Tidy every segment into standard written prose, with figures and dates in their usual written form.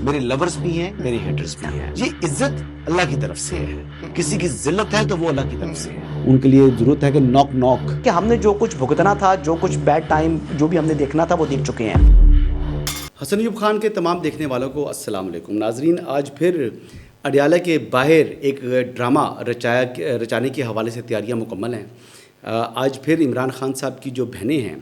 میرے لورز بھی ہیں، میرے ہیٹرز بھی ہیں. یہ عزت اللہ کی طرف سے ہے. کسی کی ذلت ہے تو وہ اللہ کی طرف سے ہے. ان کے لیے ضرورت ہے کہ نوک نوک کہ ہم نے جو کچھ بھگتنا تھا، جو کچھ بیڈ ٹائم جو بھی ہم نے دیکھنا تھا وہ دیکھ چکے ہیں. حسن ایوب خان کے تمام دیکھنے والوں کو السلام علیکم. ناظرین، آج پھر اڈیالہ کے باہر ایک ڈرامہ رچانے کے حوالے سے تیاریاں مکمل ہیں. آج پھر عمران خان صاحب کی جو بہنیں ہیں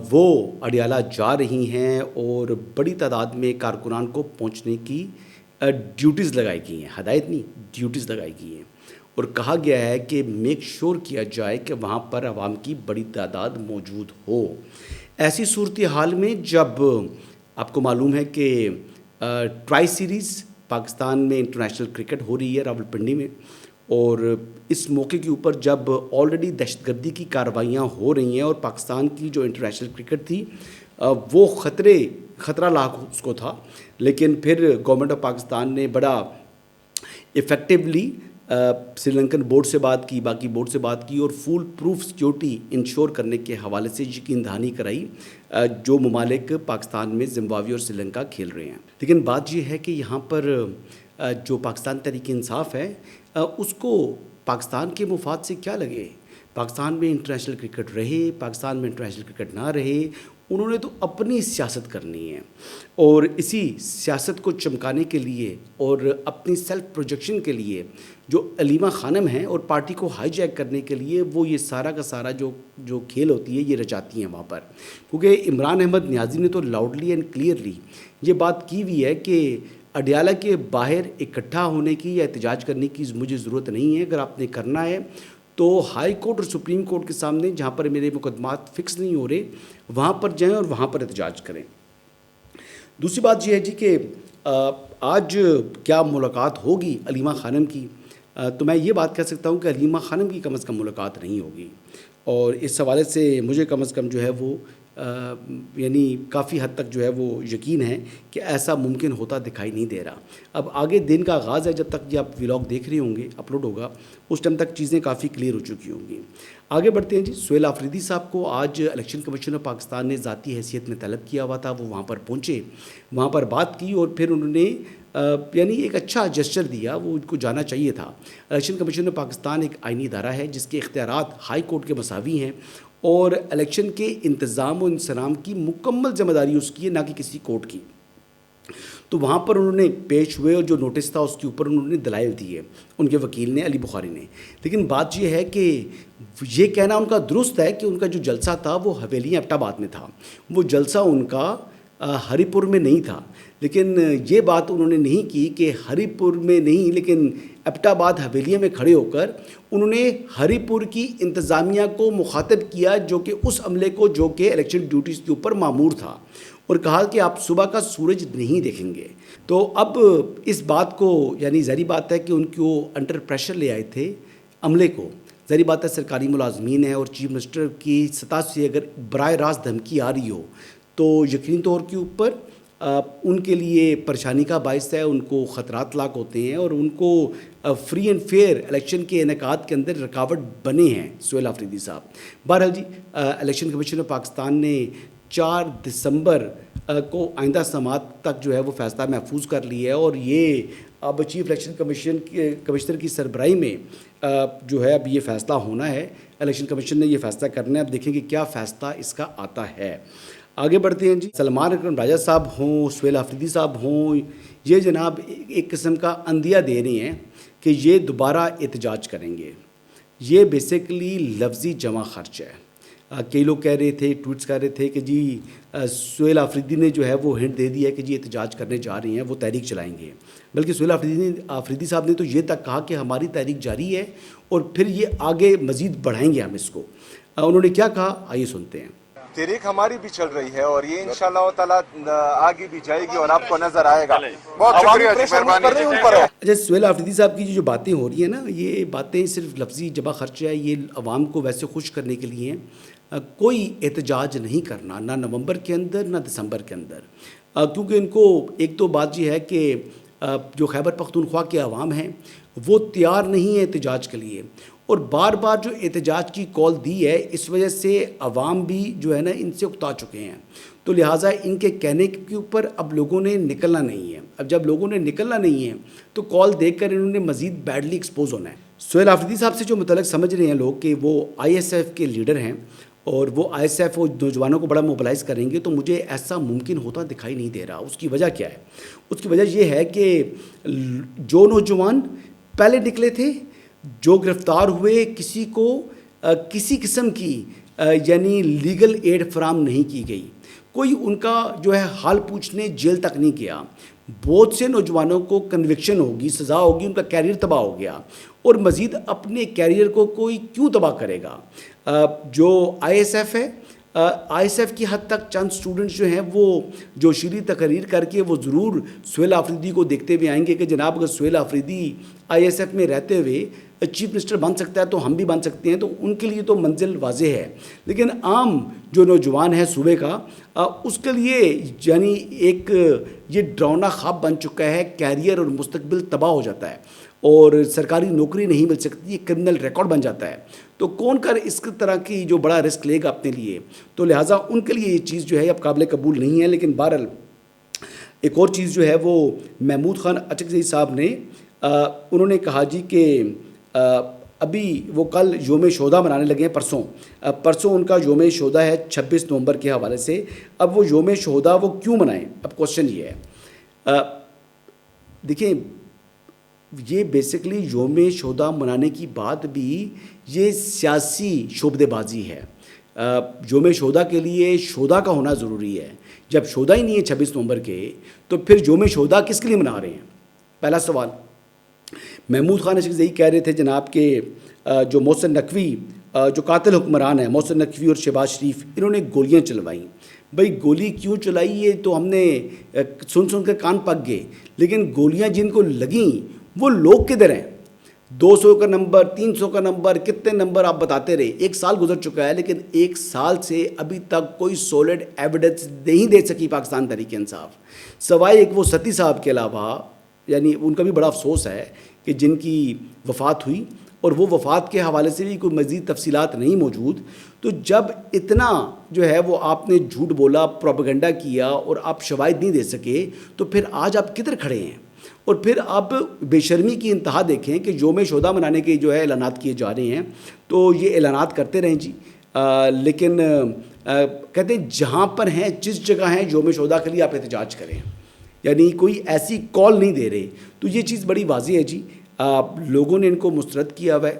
وہ اڈیالہ جا رہی ہیں اور بڑی تعداد میں کارکنان کو پہنچنے کی ڈیوٹیز لگائی گئی ہیں. ہدایت نہیں، ڈیوٹیز لگائی گئی ہیں اور کہا گیا ہے کہ میک شور کیا جائے کہ وہاں پر عوام کی بڑی تعداد موجود ہو. ایسی صورتحال میں جب آپ کو معلوم ہے کہ ٹرائی سیریز پاکستان میں انٹرنیشنل کرکٹ ہو رہی ہے راولپنڈی میں، اور اس موقع کے اوپر جب آلریڈی دہشت گردی کی کارروائیاں ہو رہی ہیں اور پاکستان کی جو انٹرنیشنل کرکٹ تھی وہ خطرہ لاحق اس کو تھا، لیکن پھر گورنمنٹ آف پاکستان نے بڑا ایفیکٹولی سری لنکن بورڈ سے بات کی، باقی بورڈ سے بات کی اور فول پروف سیکیورٹی انشور کرنے کے حوالے سے یقین دہانی کرائی جو ممالک پاکستان میں زمبابوے اور سری لنکا کھیل رہے ہیں. لیکن بات یہ ہے کہ یہاں پر جو پاکستان تحریک انصاف ہے اس کو پاکستان کے مفاد سے کیا لگے. پاکستان میں انٹرنیشنل کرکٹ رہے، پاکستان میں انٹرنیشنل کرکٹ نہ رہے، انہوں نے تو اپنی سیاست کرنی ہے اور اسی سیاست کو چمکانے کے لیے اور اپنی سیلف پروجیکشن کے لیے جو علیمہ خانم ہیں اور پارٹی کو ہائی جیک کرنے کے لیے وہ یہ سارا کا سارا جو کھیل ہوتی ہے یہ رچاتی ہیں وہاں پر. کیونکہ عمران احمد نیازی نے تو لاؤڈلی اینڈ کلیئرلی یہ بات کی ہوئی ہے کہ اڈیالہ کے باہر اکٹھا ہونے کی یا احتجاج کرنے کی مجھے ضرورت نہیں ہے. اگر آپ نے کرنا ہے تو ہائی کورٹ اور سپریم کورٹ کے سامنے جہاں پر میرے مقدمات فکس نہیں ہو رہے وہاں پر جائیں اور وہاں پر احتجاج کریں. دوسری بات یہ ہے جی کہ آج کیا ملاقات ہوگی علیمہ خانم کی، تو میں یہ بات کہہ سکتا ہوں کہ علیمہ خانم کی کم از کم ملاقات نہیں ہوگی، اور اس حوالے سے مجھے کم از کم جو ہے وہ یعنی کافی حد تک جو ہے وہ یقین ہے کہ ایسا ممکن ہوتا دکھائی نہیں دے رہا. اب آگے دن کا آغاز ہے، جب تک یہ آپ ولاگ دیکھ رہے ہوں گے اپلوڈ ہوگا اس ٹائم تک چیزیں کافی کلیئر ہو چکی ہوں گی. آگے بڑھتے ہیں جی. سہیل آفریدی صاحب کو آج الیکشن کمیشن آف پاکستان نے ذاتی حیثیت میں طلب کیا ہوا تھا. وہ وہاں پر پہنچے، وہاں پر بات کی اور پھر انہوں نے یعنی ایک اچھا جسچر دیا. وہ ان کو جانا چاہیے تھا. الیکشن کمیشن آف پاکستان ایک آئینی ادارہ ہے جس کے اختیارات ہائی کورٹ کے مساوی ہیں اور الیکشن کے انتظام و انصرام کی مکمل ذمہ داری اس کی ہے، نہ کہ کسی کورٹ کی. تو وہاں پر انہوں نے پیش ہوئے اور جو نوٹس تھا اس کے اوپر انہوں نے دلائل دیے ان کے وکیل نے، علی بخاری نے. لیکن بات یہ ہے کہ یہ کہنا ان کا درست ہے کہ ان کا جو جلسہ تھا وہ حویلی ایبٹ آباد میں تھا. وہ جلسہ ان کا ہری پور میں نہیں تھا. لیکن یہ بات انہوں نے نہیں کی کہ ہری پور میں نہیں لیکن ایبٹ آباد حویلیے میں کھڑے ہو کر انہوں نے ہری پور کی انتظامیہ کو مخاطب کیا جو کہ اس عملے کو جو کہ الیکشن ڈیوٹیز کے اوپر مامور تھا، اور کہا کہ آپ صبح کا سورج نہیں دیکھیں گے. تو اب اس بات کو یعنی ظاہری بات ہے کہ ان کو انڈر پریشر لے آئے تھے عملے کو. ظاہری بات ہے سرکاری ملازمین ہیں اور چیف منسٹر کی سطح سے اگر براہ راست دھمکی آ رہی ہو تو یقینی طور کے اوپر ان کے لیے پریشانی کا باعث ہے. ان کو خطرات لاحق ہوتے ہیں اور ان کو فری اینڈ فیئر الیکشن کے انعقاد کے اندر رکاوٹ بنے ہیں سہیل آفریدی صاحب. بہرحال جی الیکشن کمیشن آف پاکستان نے 4 دسمبر کو آئندہ سماعت تک جو ہے وہ فیصلہ محفوظ کر لیا ہے، اور یہ اب چیف الیکشن کمشنر کی سربراہی میں جو ہے اب یہ فیصلہ ہونا ہے. الیکشن کمیشن نے یہ فیصلہ کرنا ہے. اب دیکھیں کہ کیا فیصلہ اس کا آتا ہے. آگے بڑھتے ہیں جی. سلمان اکرم راجہ صاحب ہوں، سہیل آفریدی صاحب ہوں، یہ جناب ایک قسم کا عندیہ دے رہے ہیں کہ یہ دوبارہ احتجاج کریں گے. یہ بیسیکلی لفظی جمع خرچ ہے. کئی لوگ کہہ رہے تھے، ٹویٹس کر رہے تھے کہ جی سہیل آفریدی نے جو ہے وہ ہنٹ دے دیا کہ جی احتجاج کرنے جا رہے ہیں، وہ تحریک چلائیں گے. بلکہ سہیل آفریدی صاحب نے تو یہ تک کہا کہ ہماری تحریک جاری ہے اور پھر یہ آگے مزید بڑھائیں گے ہم اس کو. انہوں نے کیا کہا آئیے سنتے ہیں. تحریک ہماری بھی چل رہی ہے اور یہ انشاءاللہ تعالی آگے بھی جائے گی اور آپ کو نظر آئے گا. بہت شکریہ، مہربانی. اچھا سہیل آفریدی صاحب کی جو باتیں ہو رہی ہیں نا، یہ باتیں صرف لفظی جمع خرچ ہے. یہ عوام کو ویسے خوش کرنے کے لیے ہیں. کوئی احتجاج نہیں کرنا، نہ نومبر کے اندر نہ دسمبر کے اندر، کیونکہ ان کو ایک تو بات یہ ہے کہ جو خیبر پختونخوا کے عوام ہیں وہ تیار نہیں ہے احتجاج کے لیے، اور بار بار جو احتجاج کی کال دی ہے اس وجہ سے عوام بھی جو ہے نا ان سے اکتا چکے ہیں. تو لہٰذا ان کے کہنے کے اوپر اب لوگوں نے نکلنا نہیں ہے. اب جب لوگوں نے نکلنا نہیں ہے تو کال دیکھ کر انہوں نے مزید بیڈلی ایکسپوز ہونا ہے. سہیل آفریدی صاحب سے جو متعلق سمجھ رہے ہیں لوگ کہ وہ آئی ایس ایف کے لیڈر ہیں اور وہ آئی ایس ایف نوجوانوں کو بڑا موبلائز کریں گے، تو مجھے ایسا ممکن ہوتا دکھائی نہیں دے رہا. اس کی وجہ کیا ہے؟ اس کی وجہ یہ ہے کہ جو نوجوان پہلے نکلے تھے، جو گرفتار ہوئے، کسی کو کسی قسم کی یعنی لیگل ایڈ فراہم نہیں کی گئی، کوئی ان کا جو ہے حال پوچھنے جیل تک نہیں گیا. بہت سے نوجوانوں کو کنوکشن ہوگی، سزا ہوگی، ان کا کیریئر تباہ ہو گیا، اور مزید اپنے کیریئر کو کوئی کیوں تباہ کرے گا؟ جو آئی ایس ایف ہے، آئی ایس ایف کی حد تک چند اسٹوڈنٹس جو ہیں وہ جو شیریں تقریر کر کے وہ ضرور سہیل آفریدی کو دیکھتے ہوئے آئیں گے کہ جناب اگر Sohail Afridi I S F میں رہتے ہوئے چیف منسٹر بن سکتا ہے تو ہم بھی بن سکتے ہیں. تو ان کے لیے تو منزل واضح ہے، لیکن عام جو نوجوان ہے صوبے کا، اس کے لیے یعنی ایک یہ ڈراؤنا خواب بن چکا ہے. کیریئر اور مستقبل تباہ ہو جاتا ہے اور سرکاری نوکری نہیں مل سکتی، یہ کرمنل ریکارڈ بن جاتا ہے. تو کون کر اس طرح کی جو بڑا رسک لے گا اپنے لیے؟ تو لہٰذا ان کے لیے یہ چیز جو ہے اب قابل قبول نہیں ہے. لیکن بہرحال ایک اور چیز جو ہے وہ محمود خان اچکزئی صاحب نے انہوں نے کہا جی کہ ابھی وہ کل یوم شہدا منانے لگے ہیں. پرسوں ان کا یوم شہدا ہے 26 نومبر کے حوالے سے. اب وہ یوم شہدا وہ کیوں منائیں؟ اب کوشچن یہ ہے، دیکھیں یہ بیسکلی یوم شہدا منانے کی بات بھی یہ سیاسی شعبدے بازی ہے. یوم شہدا کے لیے شہدا کا ہونا ضروری ہے. جب شہدا ہی نہیں ہے 26 نومبر کے تو پھر یوم شہدا کس کے لیے منا رہے ہیں؟ پہلا سوال. محمود خان اچکزئی کہہ رہے تھے جناب کہ جو محسن نقوی جو قاتل حکمران ہیں، محسن نقوی اور شہباز شریف، انہوں نے گولیاں چلوائیں. بھئی گولی کیوں چلائی ہے تو ہم نے سن کر کان پک گئے، لیکن گولیاں جن کو لگیں وہ لوگ کدھر ہیں؟ 200 کا نمبر، 300 کا نمبر، کتنے نمبر آپ بتاتے رہے. 1 سال گزر چکا ہے، لیکن 1 سال سے ابھی تک کوئی سولڈ ایویڈنس نہیں دے سکی پاکستان تحریک انصاف، سوائے ایک وہ ستی صاحب کے علاوہ. یعنی ان کا بھی بڑا افسوس ہے کہ جن کی وفات ہوئی، اور وہ وفات کے حوالے سے بھی کوئی مزید تفصیلات نہیں موجود. تو جب اتنا جو ہے وہ آپ نے جھوٹ بولا، پروپیگنڈا کیا اور آپ شواہد نہیں دے سکے، تو پھر آج آپ کدھر کھڑے ہیں؟ اور پھر آپ بے شرمی کی انتہا دیکھیں کہ یوم شہدا منانے کے جو ہے اعلانات کیے جا رہے ہیں. تو یہ اعلانات کرتے رہیں جی، لیکن کہتے ہیں جہاں پر ہیں، جس جگہ ہیں، یوم شہدا کے لیے آپ احتجاج کریں. یعنی کوئی ایسی کال نہیں دے رہے. تو یہ چیز بڑی واضح ہے جی. لوگوں نے ان کو مسترد کیا ہوا ہے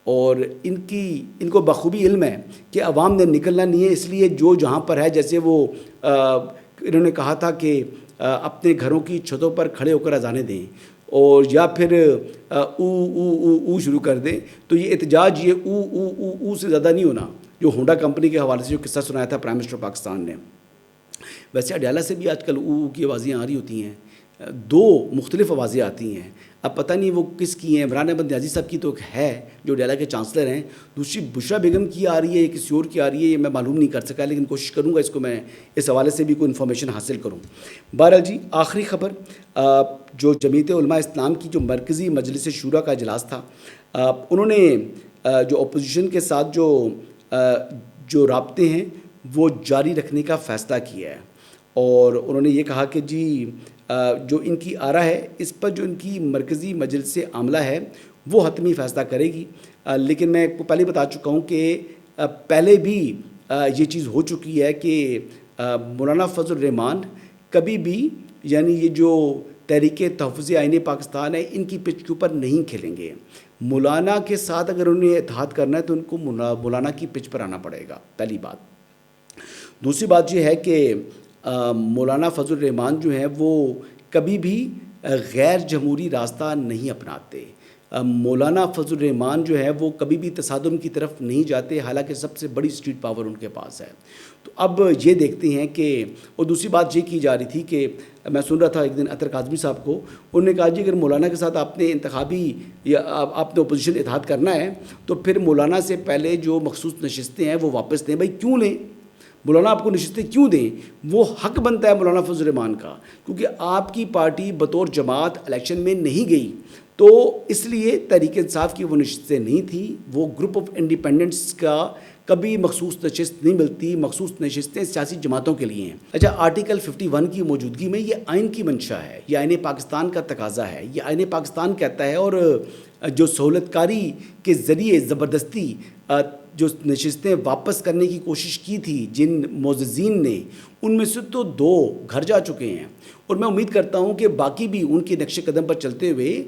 اور ان کو بخوبی علم ہے کہ عوام نے نکلنا نہیں ہے. اس لیے جو جہاں پر ہے، جیسے وہ انہوں نے کہا تھا کہ اپنے گھروں کی چھتوں پر کھڑے ہو کر اذانیں دیں اور یا پھر او شروع کر دیں. تو یہ احتجاج یہ او سے زیادہ نہیں ہونا جو ہونڈا کمپنی کے حوالے سے جو قصہ سنایا تھا پرائم منسٹر پاکستان نے. ویسے اڈیالہ سے بھی آج کل کی آوازیں آ رہی ہوتی ہیں، 2 مختلف آوازیں آتی ہیں. اب پتہ نہیں وہ کس کی ہیں. عمران احمد نیازی صاحب کی تو ہے جو اڈیالہ کے چانسلر ہیں، دوسری بشرا بیگم کی آ رہی ہے، کسی اور کی آ رہی ہے، یہ میں معلوم نہیں کر سکا، لیکن کوشش کروں گا اس کو میں اس حوالے سے بھی کوئی انفارمیشن حاصل کروں. بہرحال جی آخری خبر، جو جمعیت علماء اسلام کی جو مرکزی مجلس شورا کا اجلاس تھا، انہوں نے جو اپوزیشن کے ساتھ جو رابطے ہیں وہ جاری رکھنے کا فیصلہ کیا ہے. اور انہوں نے یہ کہا کہ جی جو ان کی آرا ہے اس پر جو ان کی مرکزی مجلس عاملہ ہے وہ حتمی فیصلہ کرے گی. لیکن میں پہلے بتا چکا ہوں کہ پہلے بھی یہ چیز ہو چکی ہے کہ مولانا فضل الرحمان کبھی بھی یعنی یہ جو تحریک تحفظ آئین پاکستان ہے ان کی پچ کے اوپر نہیں کھیلیں گے. مولانا کے ساتھ اگر انہیں اتحاد کرنا ہے تو ان کو مولانا کی پچ پر آنا پڑے گا، پہلی بات. دوسری بات یہ ہے کہ مولانا فضل الرحمان جو ہیں وہ کبھی بھی غیر جمہوری راستہ نہیں اپناتے. مولانا فضل الرحمان جو ہے وہ کبھی بھی تصادم کی طرف نہیں جاتے، حالانکہ سب سے بڑی اسٹریٹ پاور ان کے پاس ہے. تو اب یہ دیکھتے ہیں کہ، اور دوسری بات یہ کی جا رہی تھی کہ میں سن رہا تھا ایک دن اطہر کاظمی صاحب کو، انہوں نے کہا جی اگر مولانا کے ساتھ آپ نے انتخابی یا آپ نے اپوزیشن اتحاد کرنا ہے تو پھر مولانا سے پہلے جو مخصوص نشستیں ہیں وہ واپس لیں. بھائی کیوں لیں؟ مولانا آپ کو نشستیں کیوں دیں؟ وہ حق بنتا ہے مولانا فضل الرحمان کا، کیونکہ آپ کی پارٹی بطور جماعت الیکشن میں نہیں گئی. تو اس لیے تحریک انصاف کی وہ نشستیں نہیں تھیں. وہ گروپ آف انڈیپینڈنٹس کا کبھی مخصوص نشست نہیں ملتی. مخصوص نشستیں سیاسی جماعتوں کے لیے ہیں. اچھا، آرٹیکل 51 کی موجودگی میں یہ آئین کی منشا ہے, یہ آئین پاکستان کا تقاضا ہے, یہ آئین پاکستان کہتا ہے. اور جو سہولت کاری کے ذریعے زبردستی جو نشستیں واپس کرنے کی کوشش کی تھی جن معززین نے, ان میں سے تو 2 گھر جا چکے ہیں, اور میں امید کرتا ہوں کہ باقی بھی ان کے نقش قدم پر چلتے ہوئے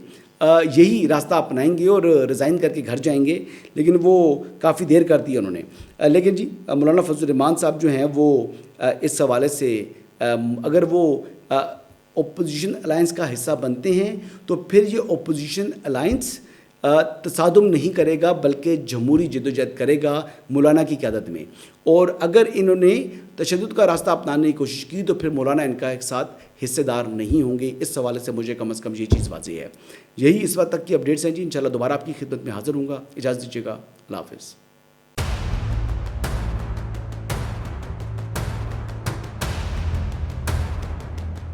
یہی راستہ اپنائیں گے اور ریزائن کر کے گھر جائیں گے. لیکن وہ کافی دیر کر دی انہوں نے. لیکن جی مولانا فضل الرحمان صاحب جو ہیں وہ اس حوالے سے اگر وہ اپوزیشن الائنس کا حصہ بنتے ہیں تو پھر یہ اپوزیشن الائنس تصادم نہیں کرے گا بلکہ جمہوری جدوجہد کرے گا مولانا کی قیادت میں. اور اگر انہوں نے تشدد کا راستہ اپنانے کی کوشش کی تو پھر مولانا ان کا ایک ساتھ حصے دار نہیں ہوں گے. اس حوالے سے مجھے کم از کم یہ چیز واضح ہے. یہی اس وقت تک کی اپڈیٹس ہیں جی. انشاءاللہ دوبارہ آپ کی خدمت میں حاضر ہوں گا. اجازت دیجیے گا. اللہ حافظ.